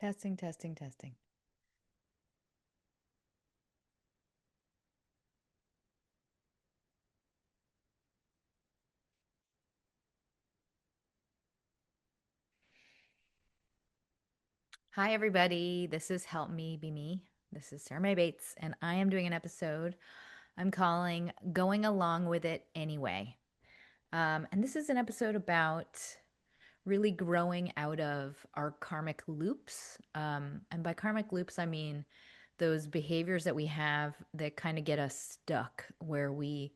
Testing, testing, testing. Hi, everybody. This is Help Me Be Me. This is Sarah Mae Bates, and I am doing an episode I'm calling Going Along with It Anyway. And this is an episode about really growing out of our karmic loops. And by karmic loops, I mean those behaviors that we have that kind of get us stuck, where we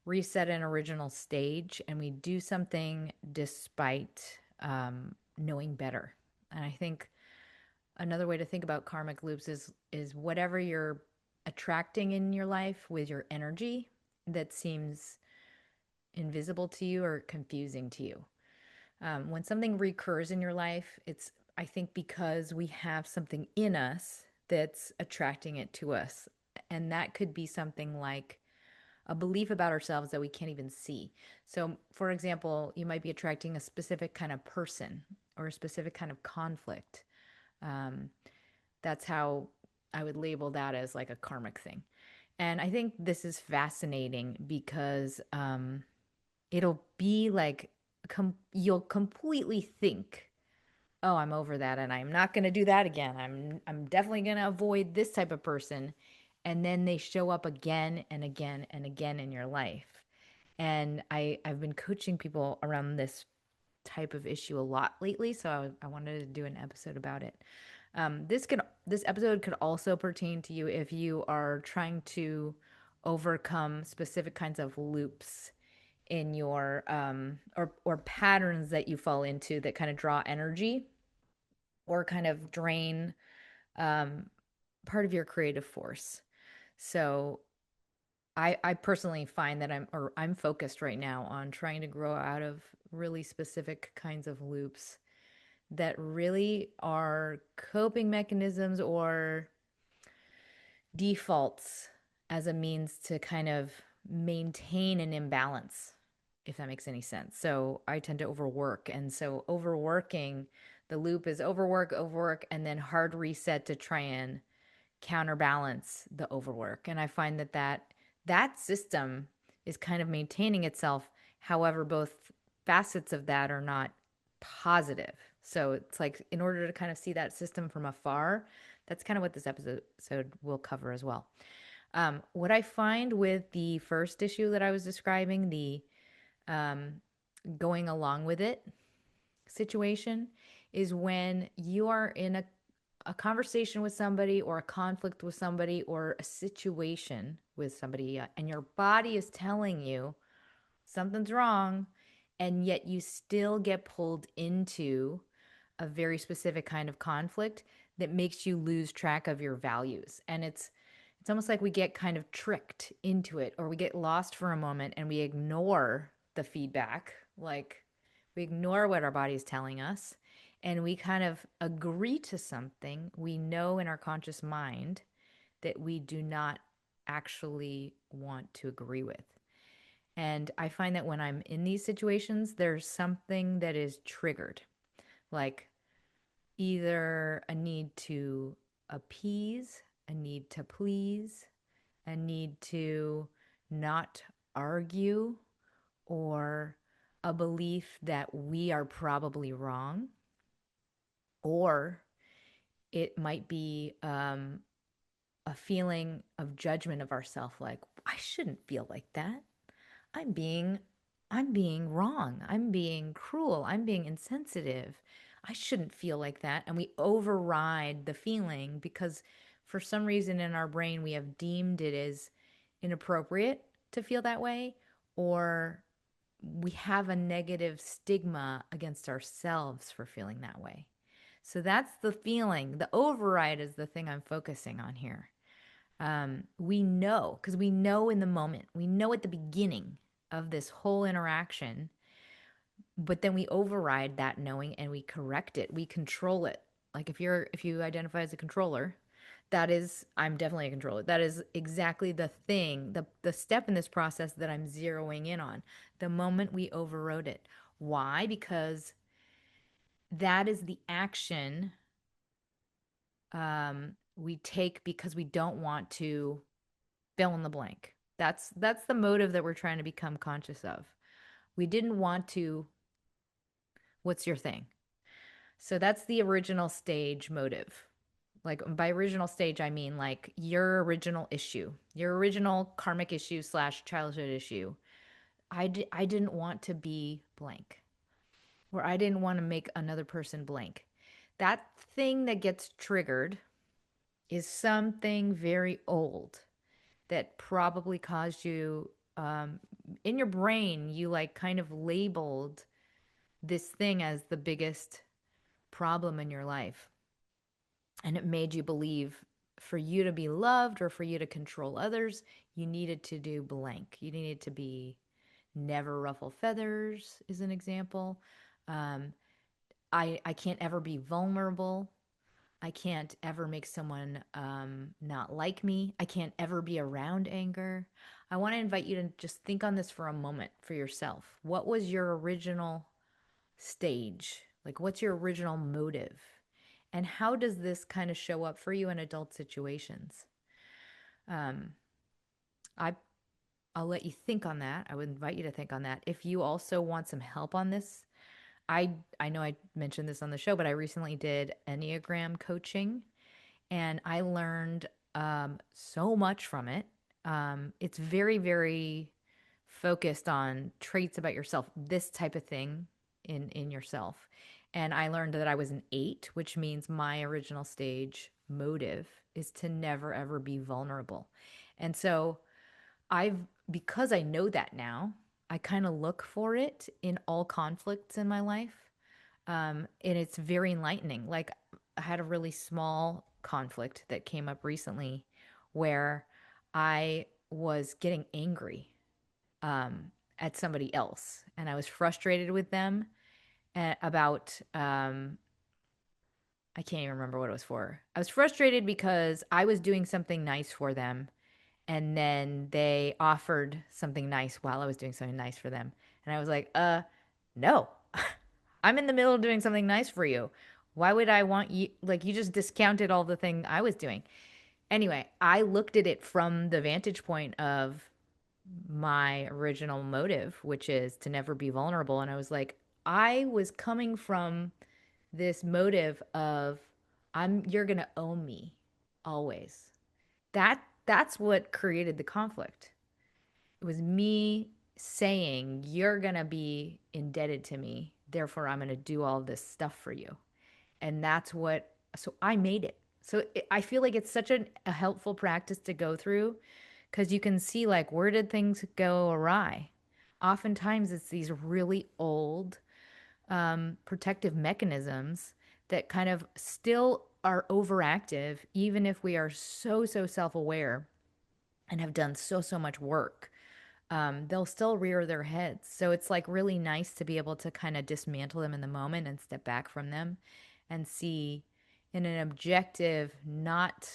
reset an original stage and we do something despite knowing better. And I think another way to think about karmic loops is whatever you're attracting in your life with your energy that seems invisible to you or confusing to you. When something recurs in your life, it's, I think, because we have something in us that's attracting it to us. And that could be something like a belief about ourselves that we can't even see. So, for example, you might be attracting a specific kind of person or a specific kind of conflict. Um, that's how I would label that as like a karmic thing. And I think this is fascinating because it'll be like you'll completely think, "Oh, I'm over that and I'm not going to do that again. I'm definitely going to avoid this type of person." And then they show up again and again and again in your life. And I've been coaching people around this type of issue a lot lately, so I wanted to do an episode about it. This episode could also pertain to you if you are trying to overcome specific kinds of loops in your or patterns that you fall into that kind of draw energy or kind of drain um, part of your creative force. So I personally find that I'm focused right now on trying to grow out of really specific kinds of loops that really are coping mechanisms or defaults as a means to kind of maintain an imbalance, if that makes any sense. So I tend to overwork. And so overworking, the loop is overwork, overwork, and then hard reset to try and counterbalance the overwork. And I find that system is kind of maintaining itself. However, both facets of that are not positive. So it's like in order to kind of see that system from afar, that's kind of what this episode will cover as well. What I find with the first issue that I was describing, the um, going along with it situation, is when you are in a conversation with somebody or a conflict with somebody or a situation with somebody, and your body is telling you something's wrong, and yet you still get pulled into a very specific kind of conflict that makes you lose track of your values. And it's almost like we get kind of tricked into it, or we get lost for a moment and we ignore the feedback, like we ignore what our body is telling us, and we kind of agree to something we know in our conscious mind that we do not actually want to agree with. And I find that when I'm in these situations, there's something that is triggered, like either a need to appease, a need to please, a need to not argue, or a belief that we are probably wrong, or it might be a feeling of judgment of ourselves, like I shouldn't feel like that. I'm being I'm being wrong. I'm being cruel. I'm being insensitive. I shouldn't feel like that. And we override the feeling because for some reason in our brain we have deemed it as inappropriate to feel that way, or we have a negative stigma against ourselves for feeling that way. So that's the feeling. The override is the thing I'm focusing on here. We know, because we know in the moment, we know at the beginning of this whole interaction, but then we override that knowing and we correct it. We control it. Like if you identify as a controller, that is, I'm definitely a controller. That is exactly the thing, the step in this process that I'm zeroing in on. The moment we overrode it. Why? Because that is the action We take because we don't want to fill in the blank. That's the motive that we're trying to become conscious of. We didn't want to, what's your thing? So that's the original stage motive. Like by original stage, I mean like your original issue, your original karmic issue slash childhood issue. I didn't want to be blank, or I didn't want to make another person blank. That thing that gets triggered is something very old that probably caused you, in your brain, you like kind of labeled this thing as the biggest problem in your life. And it made you believe for you to be loved or for you to control others, you needed to do blank. You needed to be never ruffle feathers, is an example. Um, I can't ever be vulnerable. I can't ever make someone not like me. I can't ever be around anger. I want to invite you to just think on this for a moment for yourself. What was your original stage? Like, what's your original motive? And how does this kind of show up for you in adult situations? Um, I I'll let you think on that. I would invite you to think on that. If you also want some help on this, I know I mentioned this on the show, but I recently did Enneagram coaching and I learned so much from it. It's very, very focused on traits about yourself, this type of thing in yourself. And I learned that I was an 8, which means my original stage motive is to never ever be vulnerable. And so I've because I know that now, I kind of look for it in all conflicts in my life. And it's very enlightening. Like I had a really small conflict that came up recently where I was getting angry at somebody else and I was frustrated with them about I can't even remember what it was for. I was frustrated because I was doing something nice for them and then they offered something nice while I was doing something nice for them. And I was like, no. I'm in the middle of doing something nice for you. Why would I want you like you just discounted all the thing I was doing. Anyway, I looked at it from the vantage point of my original motive, which is to never be vulnerable. And I was like, I was coming from this motive of you're gonna own me always. That's what created the conflict. It was me saying, you're gonna be indebted to me, therefore I'm gonna do all this stuff for you. And that's what, so I made it. So I feel like it's such a helpful practice to go through because you can see, like, where did things go awry? Oftentimes, it's these really old protective mechanisms that kind of still are overactive, even if we are so, so self aware and have done so, so much work. They'll still rear their heads. So it's like really nice to be able to kind of dismantle them in the moment and step back from them and see in an objective, not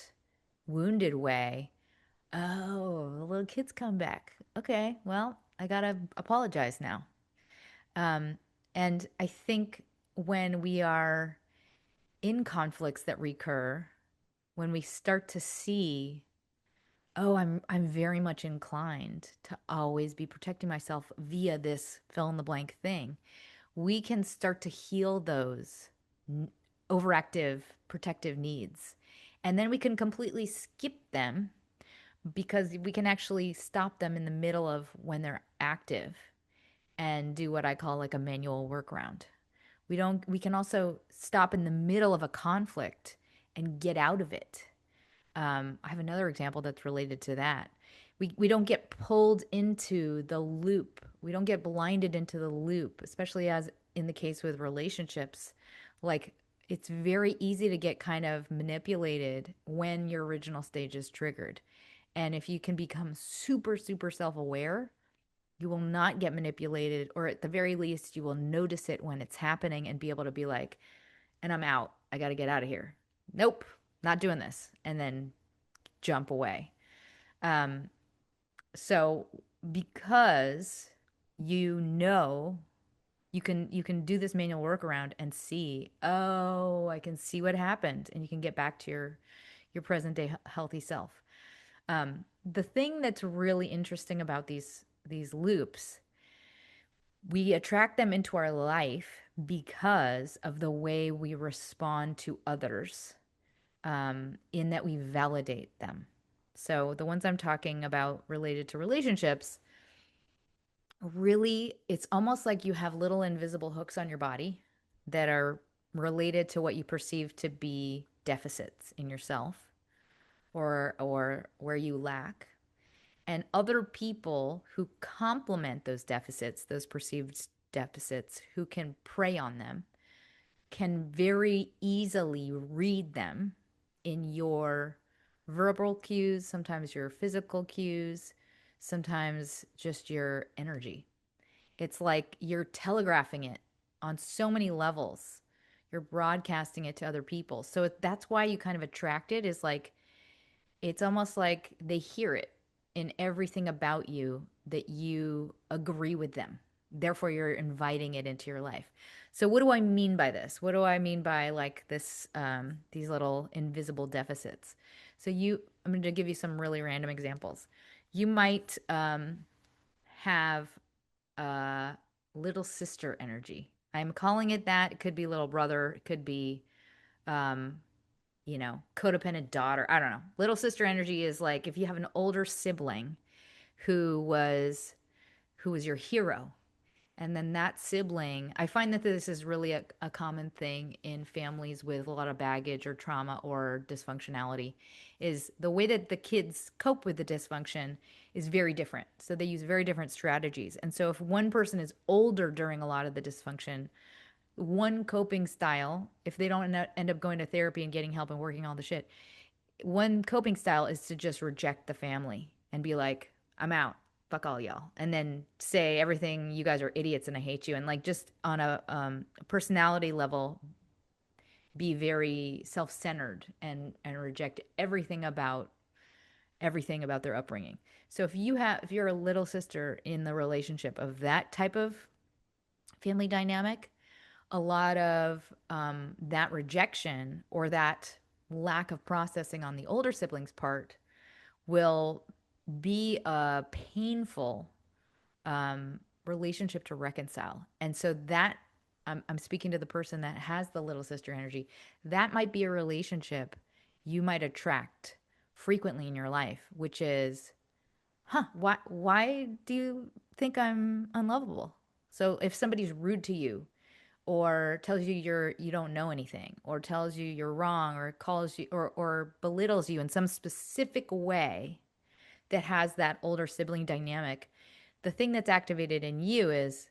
wounded way. Oh, the little kids come back. Okay, well, I gotta apologize now. Um, and I think when we are in conflicts that recur, when we start to see, oh, I'm very much inclined to always be protecting myself via this fill in the blank thing, we can start to heal those overactive protective needs. And then we can completely skip them because we can actually stop them in the middle of when they're active and do what I call like a manual workaround. We can also stop in the middle of a conflict and get out of it. I have another example that's related to that. We don't get pulled into the loop. We don't get blinded into the loop, especially as in the case with relationships. Like it's very easy to get kind of manipulated when your original stage is triggered. And if you can become super, super self aware, you will not get manipulated, or at the very least, you will notice it when it's happening and be able to be like, and I'm out. I got to get out of here. Nope, not doing this. And then jump away. Um, so because you know You can do this manual workaround and see, oh, I can see what happened, and you can get back to your present day healthy self. The thing that's really interesting about these loops, we attract them into our life because of the way we respond to others, in that we validate them. So the ones I'm talking about related to relationships, really, it's almost like you have little invisible hooks on your body that are related to what you perceive to be deficits in yourself, or where you lack. And other people who complement those deficits, those perceived deficits, who can prey on them, can very easily read them in your verbal cues, sometimes your physical cues, sometimes just your energy. It's like you're telegraphing it on so many levels. You're broadcasting it to other people. So that's why you kind of attract it, is like it's almost like they hear it in everything about you that you agree with them. Therefore, you're inviting it into your life. So, what do I mean by this? What do I mean by like this, these little invisible deficits? I'm going to give you some really random examples. You might have little sister energy. I'm calling it that. It could be little brother. It could be um, codependent daughter. I don't know. Little sister energy is like if you have an older sibling who was your hero. And then that sibling, I find that this is really a common thing in families with a lot of baggage or trauma or dysfunctionality, is the way that the kids cope with the dysfunction is very different. So they use very different strategies. And so if one person is older during a lot of the dysfunction, one coping style, if they don't end up going to therapy and getting help and working all the shit, one coping style is to just reject the family and be like, I'm out. Fuck all y'all. And then say everything, you guys are idiots and I hate you. And like just on a personality level, be very self-centered and reject everything about their upbringing. So if you're a little sister in the relationship of that type of family dynamic, a lot of that rejection or that lack of processing on the older siblings' part will be a painful relationship to reconcile. And so that I'm speaking to the person that has the little sister energy. That might be a relationship you might attract frequently in your life, which is, why do you think I'm unlovable? So if somebody's rude to you, or tells you you don't know anything, or tells you you're wrong, or calls you or belittles you in some specific way that has that older sibling dynamic, the thing that's activated in you is,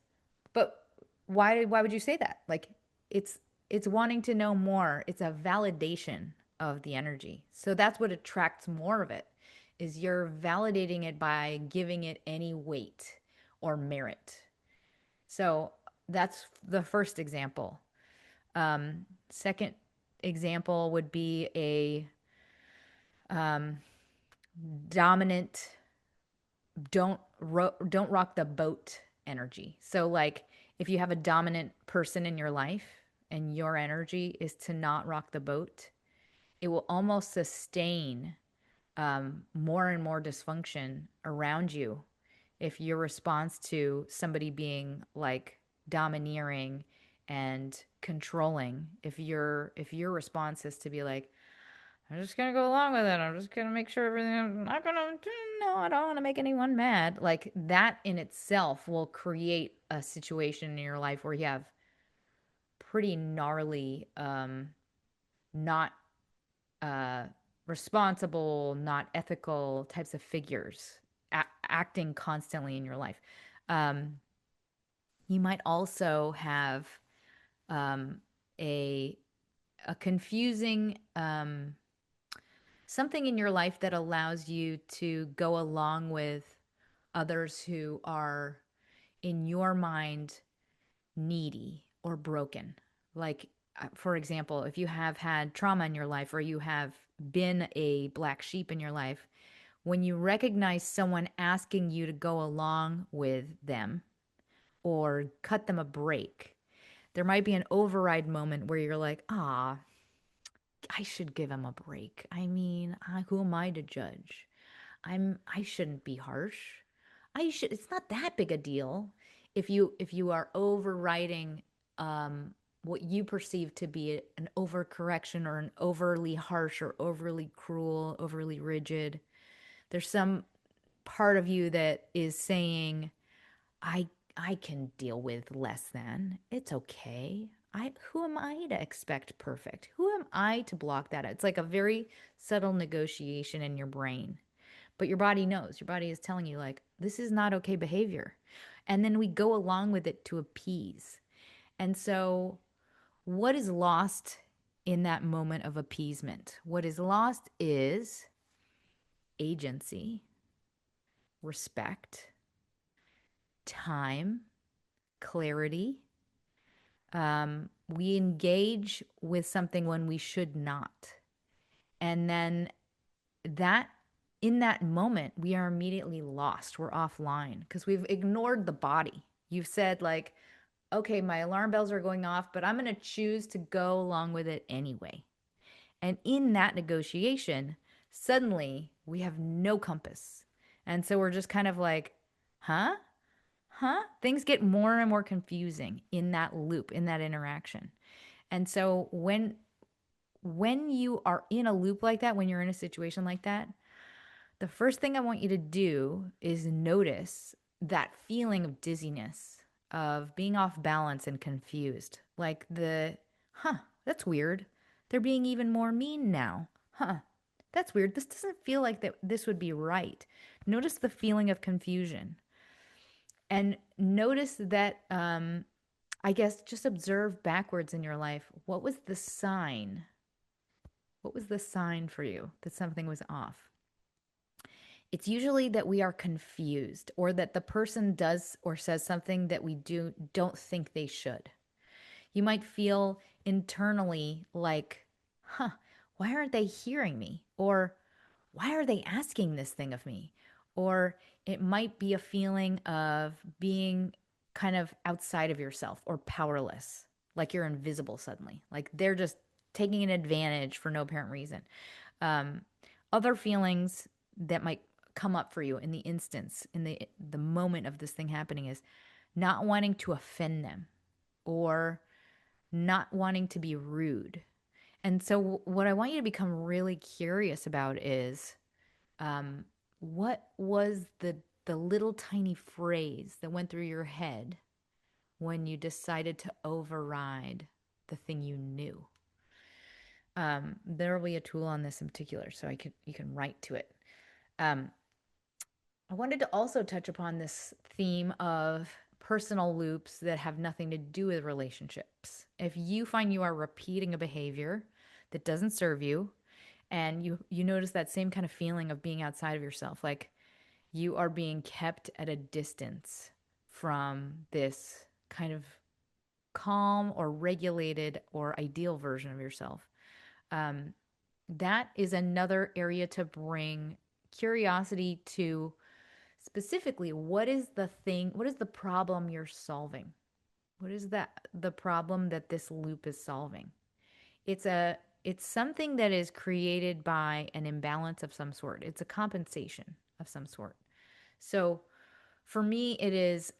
but why would you say that? Like it's it's wanting to know more. It's a validation of the energy. So that's what attracts more of it, is you're validating it by giving it any weight or merit. So that's the first example. Second example would be a um, dominant, don't rock the boat energy. So like if you have a dominant person in your life and your energy is to not rock the boat, it will almost sustain more and more dysfunction around you if your response to somebody being like domineering and controlling, if your response is to be like, I'm just gonna go along with it, I'm just gonna make sure everything, I'm not gonna, no, I don't want to make anyone mad, like that in itself will create a situation in your life where you have pretty gnarly not uh responsible, not ethical types of figures acting constantly in your life. um You might also have um, a confusing something in your life that allows you to go along with others who are, in your mind, needy or broken. Like, for example, if you have had trauma in your life or you have been a black sheep in your life, when you recognize someone asking you to go along with them, or cut them a break. There might be an override moment where you're like, ah, I should give him a break. I mean, who am I to judge? I shouldn't be harsh. It's not that big a deal if you are overriding what you perceive to be an overcorrection or an overly harsh or overly cruel, overly rigid. There's some part of you that is saying, I I can deal with less than. It's okay. I Who am I to expect perfect? Who am I to block that? It's like a very subtle negotiation in your brain. But your body knows. Your body is telling you like this is not okay behavior. And then we go along with it to appease. And so what is lost in that moment of appeasement? What is lost is agency, respect, time, clarity. We engage with something when we should not. And then that in that moment, we are immediately lost. We're offline because we've ignored the body. You've said, like, okay, my alarm bells are going off, but I'm going to choose to go along with it anyway. And in that negotiation, suddenly we have no compass. And so we're just kind of like, huh? Huh? Things get more and more confusing in that loop, in that interaction. And so when you are in a loop like that, when you're in a situation like that, the first thing I want you to do is notice that feeling of dizziness, of being off balance and confused. Like huh, that's weird. They're being even more mean now. Huh, that's weird. This doesn't feel like that this would be right. Notice the feeling of confusion. And notice that, I guess, just observe backwards in your life. What was the sign? What was the sign for you that something was off? It's usually that we are confused or that the person does or says something that we don't think they should. You might feel internally like, huh, why aren't they hearing me? Or why are they asking this thing of me? Or it might be a feeling of being kind of outside of yourself or powerless, like you're invisible suddenly, like they're just taking an advantage for no apparent reason. Um, Other feelings that might come up for you in the instance, in the moment of this thing happening, is not wanting to offend them or not wanting to be rude. And so, what I want you to become really curious about is, um, what was the little tiny phrase that went through your head when you decided to override the thing you knew? There will be a tool on this in particular, so you can write to it. Um, I wanted to also touch upon this theme of personal loops that have nothing to do with relationships. If you find you are repeating a behavior that doesn't serve you, and you notice that same kind of feeling of being outside of yourself, like you are being kept at a distance from this kind of calm or regulated or ideal version of yourself. Um, that is another area to bring curiosity to. Specifically, what is the problem you're solving? What is the problem that this loop is solving? It's a it's something that is created by an imbalance of some sort. It's a compensation of some sort. So for me, it's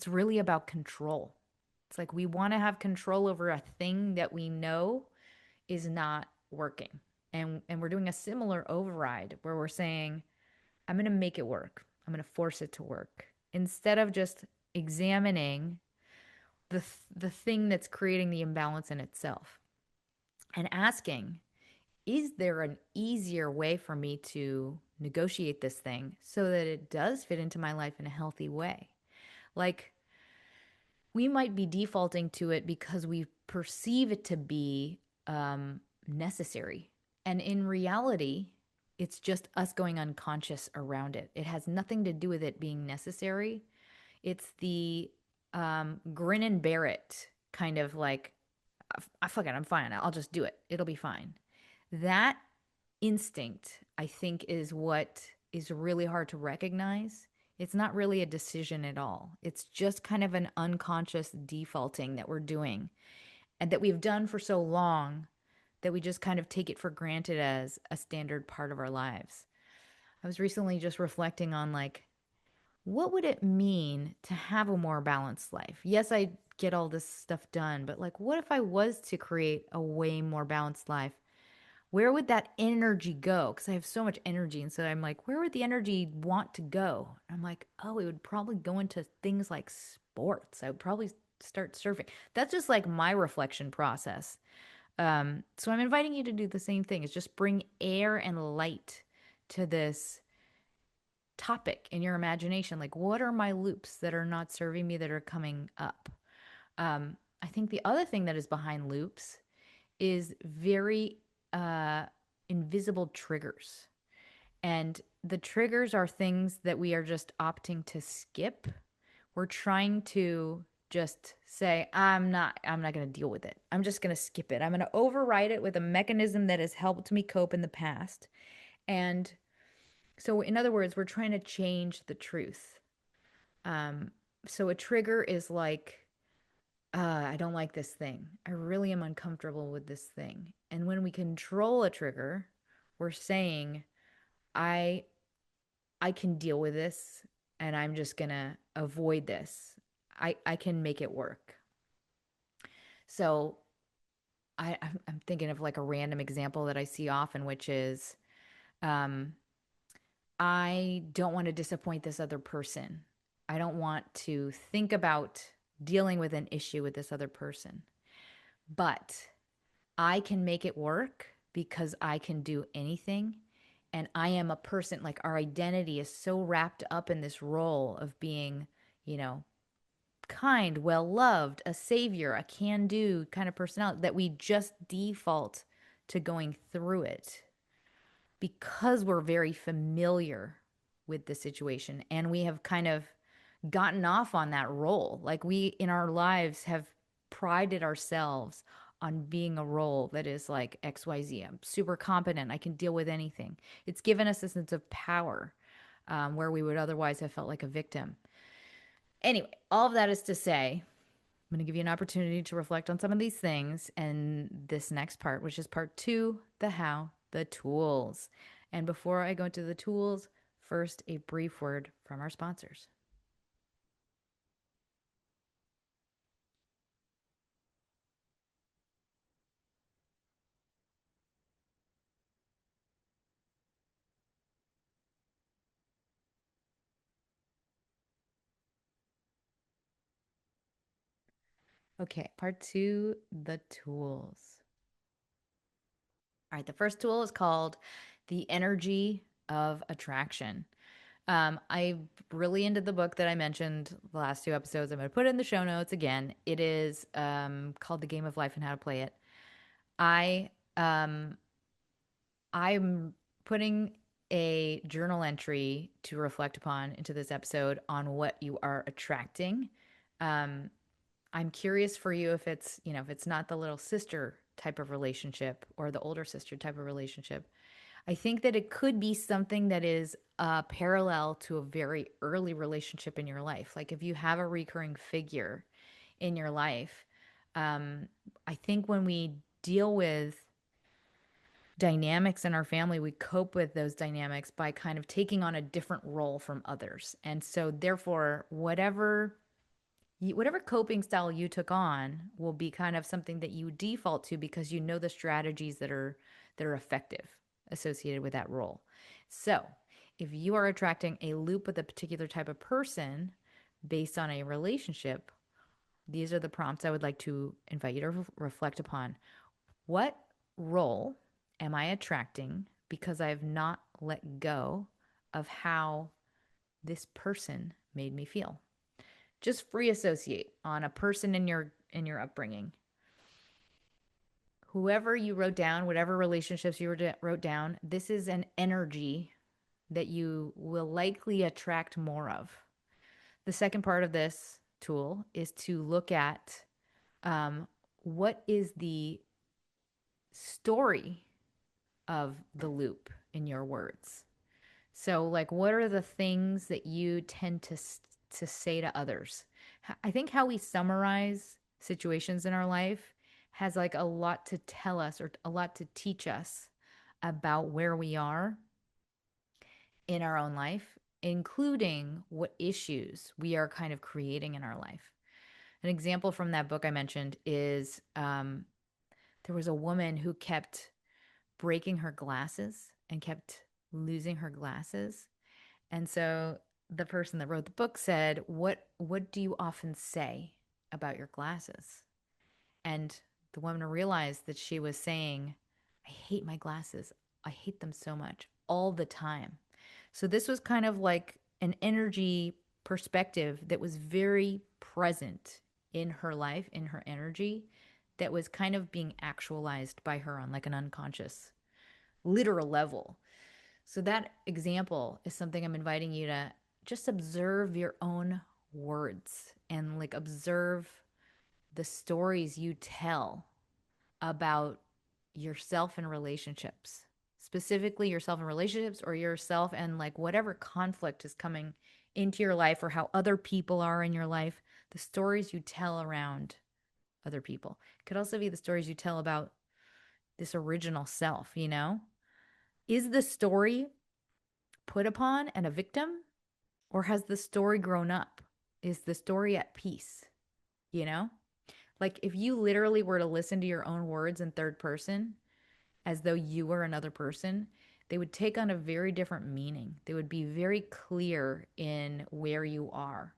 really about control. It's like we want to have control over a thing that we know is not working. And we're doing a similar override where we're saying, I'm going to make it work. I'm going to force it to work instead of just examining the thing that's creating the imbalance in itself and asking, is there an easier way for me to negotiate this thing so that it does fit into my life in a healthy way? Like, we might be defaulting to it because we perceive it to be necessary. And in reality, it's just us going unconscious around it. It has nothing to do with it being necessary. It's the grin and bear it kind of like, I fuck it, I'm fine. I'll just do it. It'll be fine. That instinct, I think, is what is really hard to recognize It's not really a decision at all. It's just kind of an unconscious defaulting that we're doing and that we've done for so long that we just kind of take it for granted as a standard part of our lives. I was recently just reflecting on like, what would it mean to have a more balanced life? Yes, I get all this stuff done, but like, what if I was to create a way more balanced life? Where would that energy go? Because I have so much energy. And so I'm like, where would the energy want to go? I'm like, oh, it would probably go into things like sports. I would probably start surfing. That's just like my reflection process. So I'm inviting you to do the same thing. Is just bring air and light to this topic in your imagination. Like, what are my loops that are not serving me that are coming up? I think the other thing that is behind loops is very uh, invisible triggers. And the triggers are things that we are just opting to skip. We're trying to just say, I'm not going to deal with it. I'm just going to skip it. I'm going to override it with a mechanism that has helped me cope in the past. And so, in other words, we're trying to change the truth. Um, so a trigger is like, I don't like this thing. I really am uncomfortable with this thing. And when we control a trigger, we're saying, I I can deal with this and I'm just gonna avoid this. I can make it work. So I'm thinking of like a random example that I see often, which is um, I don't want to disappoint this other person. I don't want to think about dealing with an issue with this other person. But I can make it work because I can do anything. And I am a person, like our identity is so wrapped up in this role of being, you know, kind, well loved, a savior, a can do kind of personality that we just default to going through it because we're very familiar with the situation and we have kind of gotten off on that role. Like we in our lives have prided ourselves on being a role that is like XYZ. I'm super competent. I can deal with anything. It's given us a sense of power where we would otherwise have felt like a victim. Anyway, all of that is to say, I'm going to give you an opportunity to reflect on some of these things and this next part, which is part two, the how, the tools. And before I go into the tools, first, a brief word from our sponsors. Okay, part two, the tools. All right, the first tool is called the energy of attraction. I really into the book that I mentioned the last two episodes. I'm going to put it in the show notes again. It is called The Game of Life and How to Play It. I um, I'm putting a journal entry to reflect upon into this episode on what you are attracting. Um, I'm curious for you if it's, you know, if it's not the little sister type of relationship or the older sister type of relationship. I think that it could be something that is parallel to a very early relationship in your life. Like if you have a recurring figure in your life, um, I think when we deal with dynamics in our family, we cope with those dynamics by kind of taking on a different role from others. And so therefore, whatever coping style you took on will be kind of something that you default to because you know the strategies that are effective associated with that role. So, if you are attracting a loop with a particular type of person based on a relationship, these are the prompts I would like to invite you to reflect upon. What role am I attracting because I have not let go of how this person made me feel? Just free associate on a person in your upbringing. Whoever you wrote down, whatever relationships you wrote down, this is an energy that you will likely attract more of. The second part of this tool is to look at what is the story of the loop in your words. So, like, what are the things that you tend to say to others? I think how we summarize situations in our life has like a lot to tell us or a lot to teach us about where we are in our own life, including what issues we are kind of creating in our life. An example from that book I mentioned is there was a woman who kept breaking her glasses and kept losing her glasses. And so the person that wrote the book said, "What do you often say about your glasses?" And the woman realized that she was saying, "I hate my glasses. I hate them so much all the time." So this was kind of like an energy perspective that was very present in her life, in her energy, that was kind of being actualized by her on like an unconscious, literal level. So that example is something I'm inviting you to just observe your own words and like observe the stories you tell about yourself and relationships, specifically yourself and relationships or yourself and like whatever conflict is coming into your life or how other people are in your life, the stories you tell around other people. It could also be the stories you tell about this original self, you know? Is the story put upon and a victim, or has the story grown up? Is the story at peace, you know? Like if you literally were to listen to your own words in third person as though you were another person, they would take on a very different meaning. They would be very clear in where you are.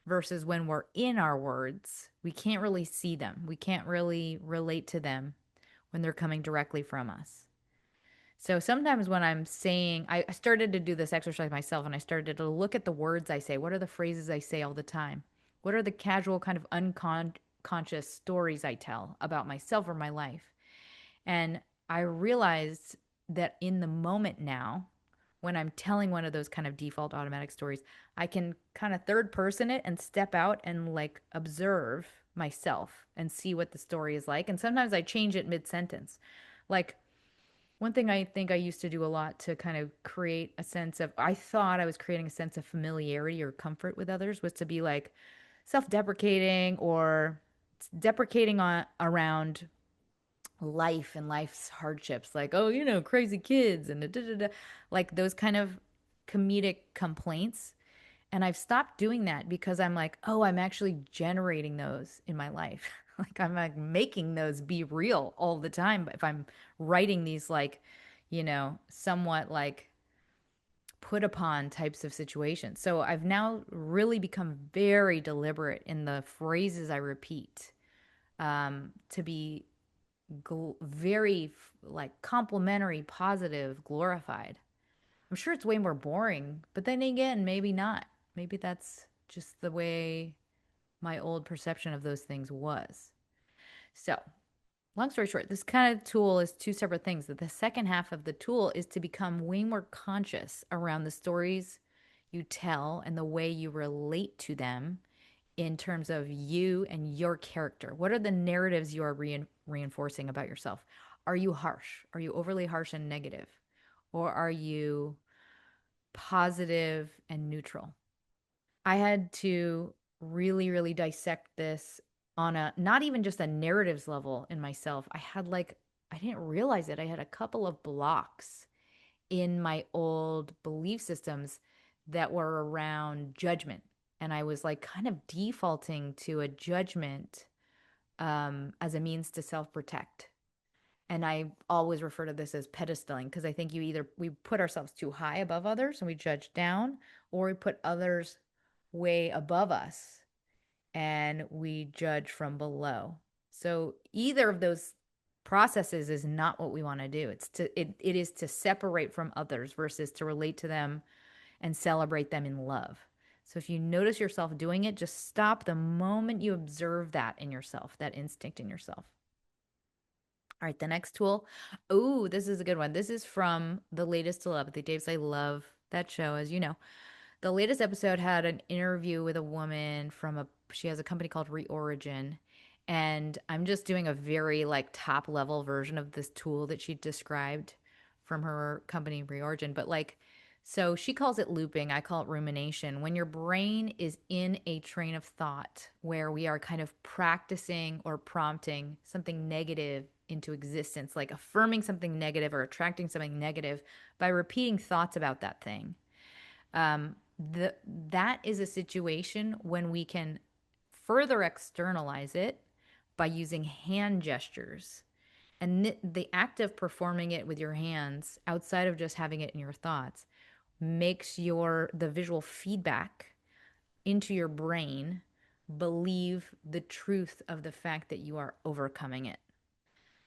Versus when we're in our words, we can't really see them. We can't really relate to them when they're coming directly from us. So sometimes when I'm saying, I started to do this exercise myself and I started to look at the words I say. What are the phrases I say all the time? What are the casual kind of unconscious stories I tell about myself or my life? And I realized that in the moment now, when I'm telling one of those kind of default automatic stories, I can kind of third person it and step out and like observe myself and see what the story is like. And sometimes I change it mid sentence. Like, one thing I think I used to do a lot to kind of create a sense of, I thought I was creating a sense of familiarity or comfort with others was to be like self deprecating or deprecating on around life and life's hardships, like, oh, you know, crazy kids and da, da, da, da, like those kind of comedic complaints. And I've stopped doing that because I'm like, oh, I'm actually generating those in my life. Like I'm like making those be real all the time. But if I'm writing these like, you know, somewhat like put upon types of situations. So I've now really become very deliberate in the phrases I repeat to be very like complimentary, positive, glorified. I'm sure it's way more boring, but then again, maybe not. Maybe that's just the way my old perception of those things was. So, long story short, this kind of tool is two separate things. That the second half of the tool is to become way more conscious around the stories you tell and the way you relate to them in terms of you and your character. What are the narratives you are reinforcing about yourself? Are you harsh? Are you overly harsh and negative? Or are you positive and neutral? I had to really, really dissect this on a not even just a narratives level in myself. I had like, I didn't realize it. I had a couple of blocks in my old belief systems that were around judgment. And I was like kind of defaulting to a judgment as a means to self protect. And I always refer to this as pedestaling because I think we put ourselves too high above others and we judge down, or we put others way above us and we judge from below. So either of those processes is not what we want to do. It is to separate from others versus to relate to them and celebrate them in love. So if you notice yourself doing it, just stop the moment you observe that in yourself, that instinct in yourself. All right, the next tool. Oh, this is a good one. This is from the latest Telepathy Daves. I love that show, as you know. The latest episode had an interview with a woman she has a company called Reorigin. And I'm just doing a very like top level version of this tool that she described from her company Reorigin. But like, So she calls it looping. I call it rumination. When your brain is in a train of thought where we are kind of practicing or prompting something negative into existence, like affirming something negative or attracting something negative by repeating thoughts about that thing. Um, the, that is a situation when we can further externalize it by using hand gestures. And the act of performing it with your hands outside of just having it in your thoughts makes the visual feedback into your brain believe the truth of the fact that you are overcoming it.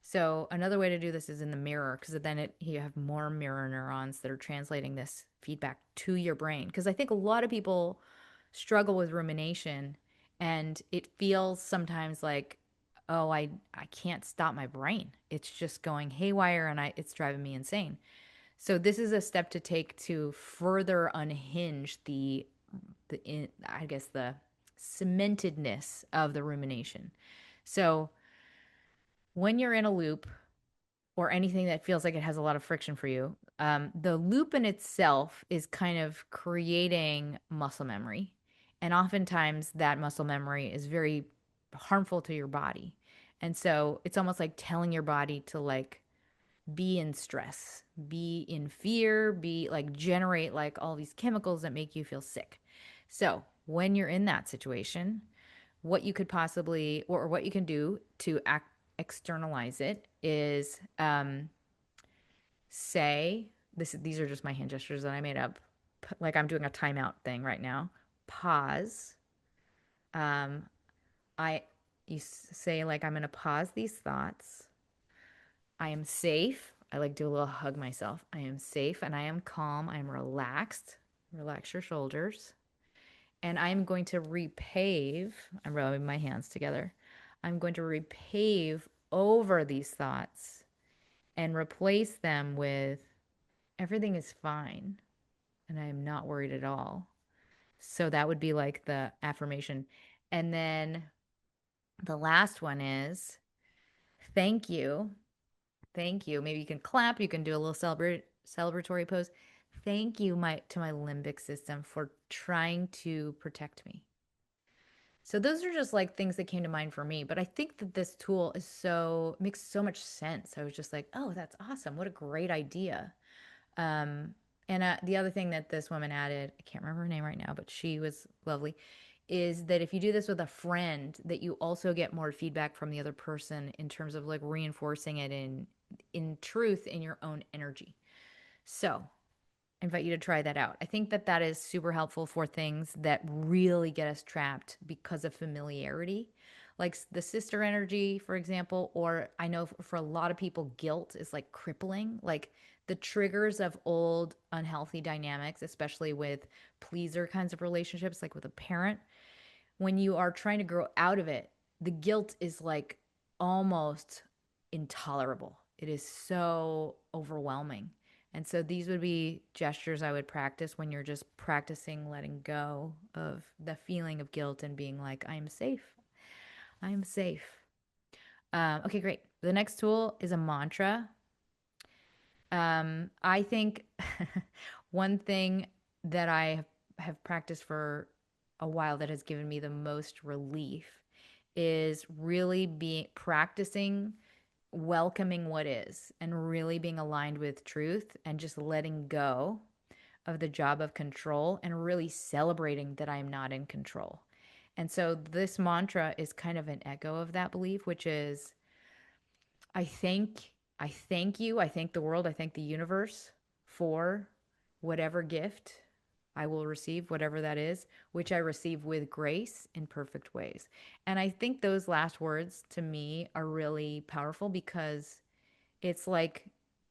So another way to do this is in the mirror, because then you have more mirror neurons that are translating this feedback to your brain. Because I think a lot of people struggle with rumination, and it feels sometimes like, oh, I can't stop my brain. It's just going haywire, and it's driving me insane. So this is a step to take to further unhinge I guess the cementedness of the rumination. So when you're in a loop or anything that feels like it has a lot of friction for you, the loop in itself is kind of creating muscle memory. And oftentimes that muscle memory is very harmful to your body. And so it's almost like telling your body to like be in stress, be in fear, be like generate like all these chemicals that make you feel sick. So when you're in that situation, what you could possibly or what you can do to externalize it is say these are just my hand gestures that I made up. Like I'm doing a timeout thing right now. Pause. Um, I you say like I'm going to pause these thoughts. I am safe. I like do a little hug myself. I am safe and I am calm. I am relaxed. Relax your shoulders. And I'm going to repave. I'm rubbing my hands together. I'm going to repave over these thoughts and replace them with everything is fine and I am not worried at all. So that would be like the affirmation. And then the last one is thank you. Thank you. Maybe you can clap, you can do a little celebratory pose. Thank you to my limbic system for trying to protect me. So those are just like things that came to mind for me, but I think that this tool is makes so much sense. I was just like, "Oh, that's awesome. What a great idea." Um, and the other thing that this woman added, I can't remember her name right now, but she was lovely, is that if you do this with a friend, that you also get more feedback from the other person in terms of like reinforcing it in truth in your own energy. So I invite you to try that out. I think that that is super helpful for things that really get us trapped because of familiarity, like the sister energy, for example. Or I know for a lot of people, guilt is like crippling, like the triggers of old unhealthy dynamics, especially with pleaser kinds of relationships, like with a parent. When you are trying to grow out of it, the guilt is like almost intolerable. It is so overwhelming. And so these would be gestures I would practice when you're just practicing letting go of the feeling of guilt and being like, I am safe. I am safe. Okay, great. The next tool is a mantra. I think one thing that have practiced for a while that has given me the most relief is really being practicing welcoming what is and really being aligned with truth and just letting go of the job of control and really celebrating that I'm not in control. And so this mantra is kind of an echo of that belief, which is I thank you, I thank the world, I thank the universe for whatever gift I will receive, whatever that is, which I receive with grace in perfect ways. And I think those last words to me are really powerful because it's like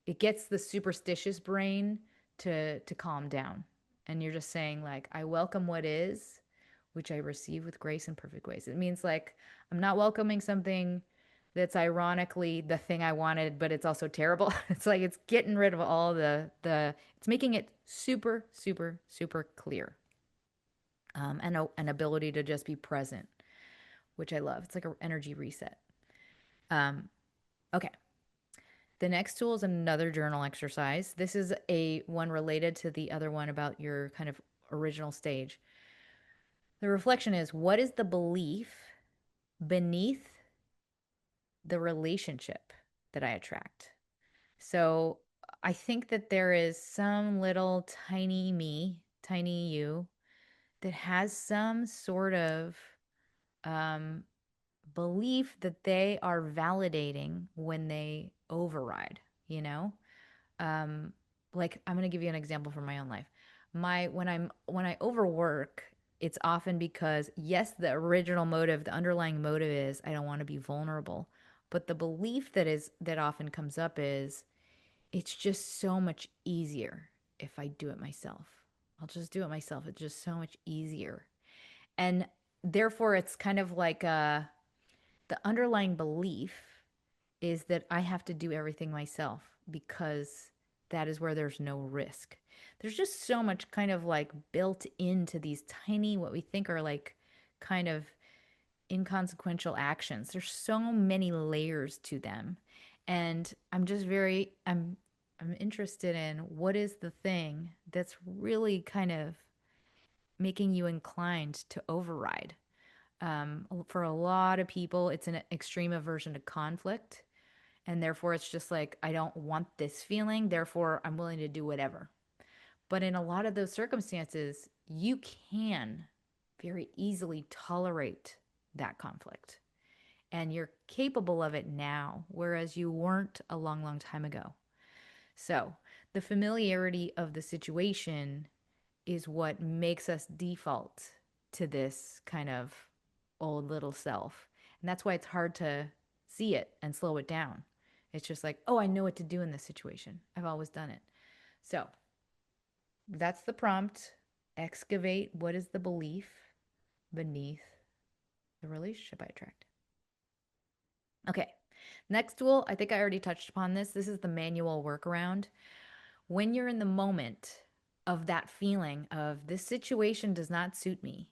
it gets the superstitious brain to calm down. And you're just saying like I welcome what is, which I receive with grace in perfect ways. It means like I'm not welcoming something that's ironically the thing I wanted, but it's also terrible. It's like it's getting rid of all the it's making it super super super clear. And an ability to just be present, which I love. It's like an energy reset. Um, okay. The next tool is another journal exercise. This is a one related to the other one about your kind of original stage. The reflection is, what is the belief beneath the relationship that I attract? So I think that there is some little tiny me, tiny you, that has some sort of um, belief that they are validating when they override, you know? Um, like I'm going to give you an example from my own life. When I overwork, it's often because yes, the original motive, the underlying motive is I don't want to be vulnerable. But the belief that often comes up is it's just so much easier if I do it myself. I'll just do it myself. It's just so much easier. And therefore it's kind of like the underlying belief is that I have to do everything myself because that is where there's no risk. There's just so much kind of like built into these tiny, what we think are like kind of inconsequential actions. There's so many layers to them. And I'm interested in what is the thing that's really kind of making you inclined to override. For a lot of people, it's an extreme aversion to conflict. And therefore, it's just like, I don't want this feeling. Therefore, I'm willing to do whatever. But in a lot of those circumstances, you can very easily tolerate that conflict. And you're capable of it now, whereas you weren't a long, long time ago. So the familiarity of the situation is what makes us default to this kind of old little self. And that's why it's hard to see it and slow it down. It's just like, oh, I know what to do in this situation. I've always done it. So that's the prompt. Excavate what is the belief beneath the relationship I attract. Okay. Next tool, I think I already touched upon this. This is the manual workaround. When you're in the moment of that feeling of this situation does not suit me,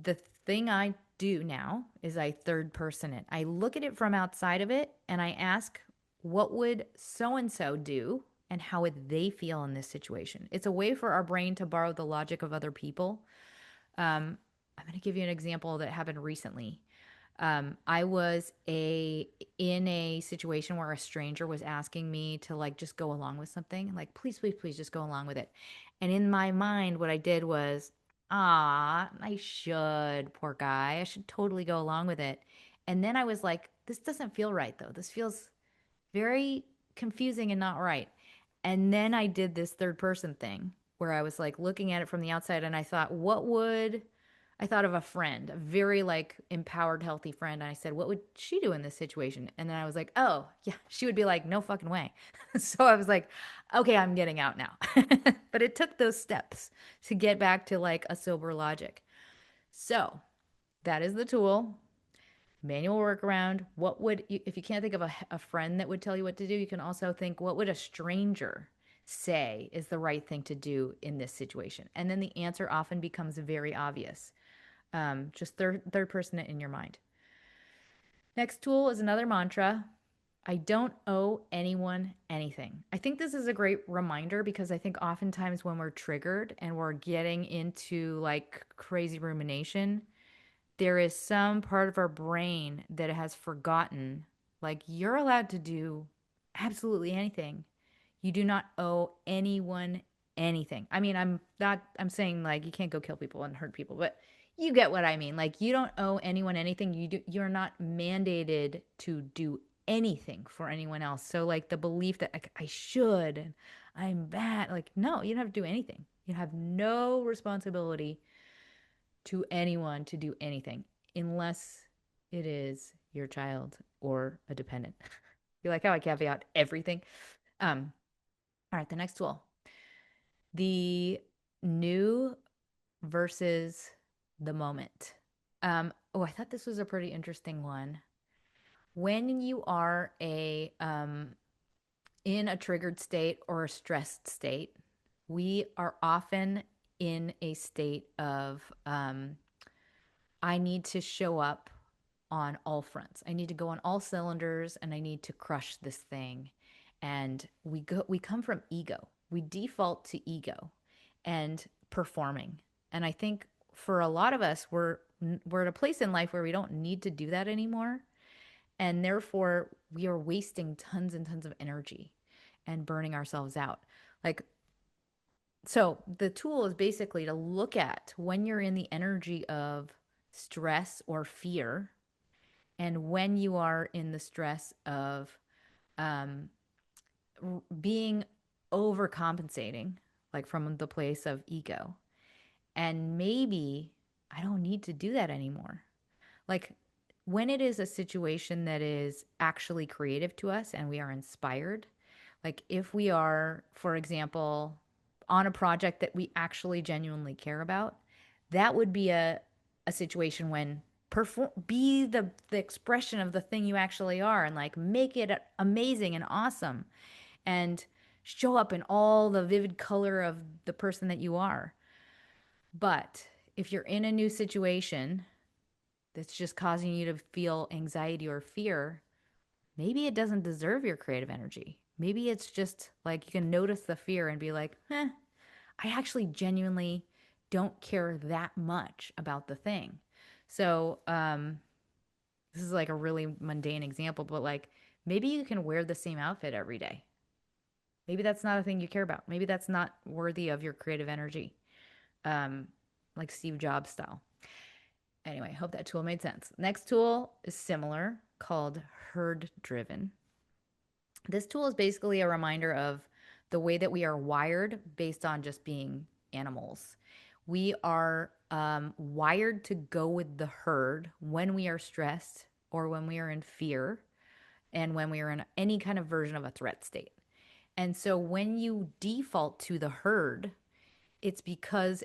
the thing I do now is I third person it. I look at it from outside of it and I ask, what would so and so do? And how would they feel in this situation? It's a way for our brain to borrow the logic of other people. I'm going to give you an example that happened recently. I was a in a situation where a stranger was asking me to like just go along with something, like please, please, please, just go along with it. And in my mind, what I did was, I should, poor guy, I should totally go along with it. And then I was like, this doesn't feel right though. This feels very confusing and not right. And then I did this third person thing where I was like looking at it from the outside and I thought, I thought of a friend, a very like empowered, healthy friend. And I said, what would she do in this situation? And then I was like, oh, yeah, she would be like, no fucking way. So I was like, okay, I'm getting out now. But it took those steps to get back to like a sober logic. So that is the tool. Manual workaround. What would you, if you can't think of a friend that would tell you what to do, you can also think, what would a stranger say is the right thing to do in this situation? And then the answer often becomes very obvious. Just third person it in your mind. Next tool is another mantra. I don't owe anyone anything. I think this is a great reminder because I think oftentimes when we're triggered and we're getting into like crazy rumination, there is some part of our brain that has forgotten, like, you're allowed to do absolutely anything. You do not owe anyone anything. I mean, I'm saying like you can't go kill people and hurt people, but you get what I mean. Like, you don't owe anyone anything. You're not mandated to do anything for anyone else. So like the belief that like, I should and I'm bad, like, no, you don't have to do anything. You have no responsibility to anyone to do anything unless it is your child or a dependent. You like how I caveat everything? Um, all right, the next tool. The new versus the moment. I thought this was a pretty interesting one. When you are a in a triggered state or a stressed state, we are often in a state of I need to show up on all fronts. I need to go on all cylinders and I need to crush this thing. And we come from ego. We default to ego and performing. And I think for a lot of us, we're at a place in life where we don't need to do that anymore. And therefore, we are wasting tons and tons of energy and burning ourselves out. Like, so the tool is basically to look at when you're in the energy of stress or fear, and when you are in the stress of um, being overcompensating, like from the place of ego. And maybe I don't need to do that anymore. Like when it is a situation that is actually creative to us and we are inspired, like if we are, for example, on a project that we actually genuinely care about, that would be a situation when be the expression of the thing you actually are and like make it amazing and awesome and show up in all the vivid color of the person that you are. But if you're in a new situation that's just causing you to feel anxiety or fear, maybe it doesn't deserve your creative energy. Maybe it's just like you can notice the fear and be like, I actually genuinely don't care that much about the thing. So, this is like a really mundane example, but like maybe you can wear the same outfit every day. Maybe that's not a thing you care about. Maybe that's not worthy of your creative energy, um, like Steve Jobs style. Anyway, I hope that tool made sense. Next tool is similar, called herd driven. This tool is basically a reminder of the way that we are wired based on just being animals. We are wired to go with the herd when we are stressed or when we are in fear and when we are in any kind of version of a threat state. And so when you default to the herd, it's because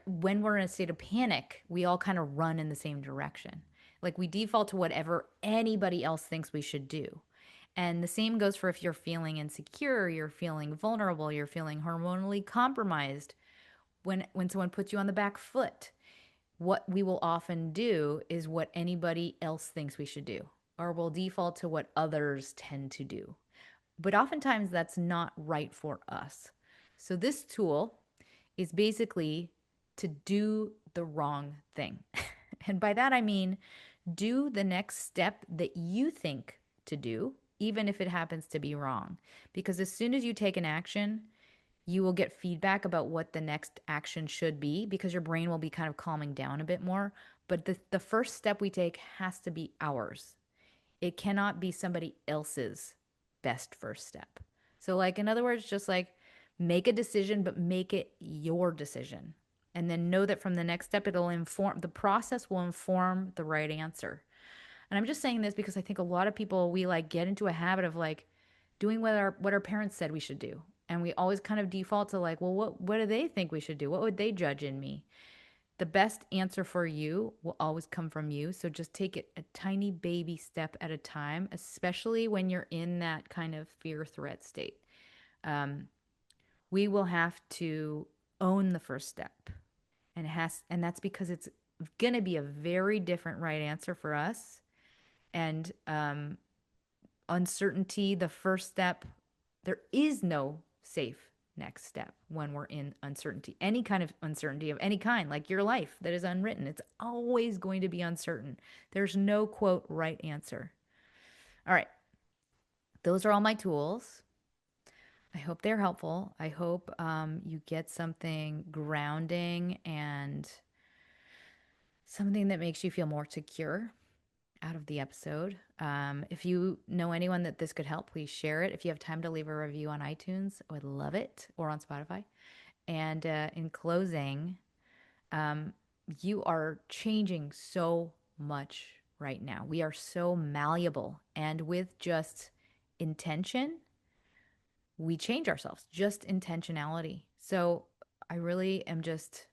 when we're in a state of panic, we all kind of run in the same direction. Like we default to whatever anybody else thinks we should do. And the same goes for if you're feeling insecure, you're feeling vulnerable, you're feeling hormonally compromised. When someone puts you on the back foot, what we will often do is what anybody else thinks we should do, or we'll default to what others tend to do. But oftentimes that's not right for us. So this tool is basically to do the wrong thing. And by that I mean do the next step that you think to do, even if it happens to be wrong. Because as soon as you take an action, you will get feedback about what the next action should be because your brain will be kind of calming down a bit more. But the first step we take has to be ours. It cannot be somebody else's best first step. So, like, in other words, just like make a decision, but make it your decision. And then know that from the next step, it'll inform the process, will inform the right answer. And I'm just saying this because I think a lot of people, we like get into a habit of like doing what our parents said we should do. And we always kind of default to like, well, what do they think we should do? What would they judge in me? The best answer for you will always come from you. So just take it a tiny baby step at a time, especially when you're in that kind of fear threat state. Um, we will have to own the first step. And that's because it's going to be a very different right answer for us. And uncertainty, the first step, there is no safe next step when we're in uncertainty. Any kind of uncertainty of any kind, like your life that is unwritten, it's always going to be uncertain. There's no quote right answer. All right. Those are all my tools. I hope they're helpful. I hope you get something grounding and something that makes you feel more secure out of the episode. If you know anyone that this could help, please share it. If you have time to leave a review on iTunes, I would love it, or on Spotify. And in closing, um, you are changing so much right now. We are so malleable. And with just intention, we change ourselves, just intentionality. So I really am just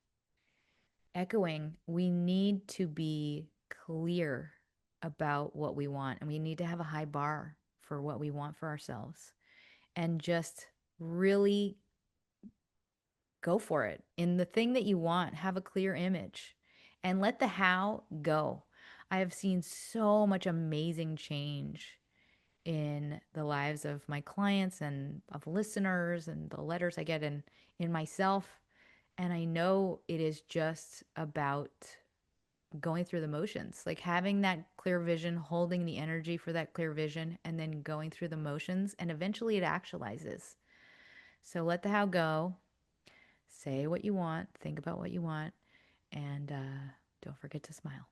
echoing, we need to be clear about what we want, and we need to have a high bar for what we want for ourselves and just really go for it. In the thing that you want, have a clear image and let the how go. I have seen so much amazing change in the lives of my clients and of listeners and the letters I get in myself. And I know it is just about going through the motions, like having that clear vision, holding the energy for that clear vision, and then going through the motions. And eventually it actualizes. So let the how go, say what you want, think about what you want, and don't forget to smile.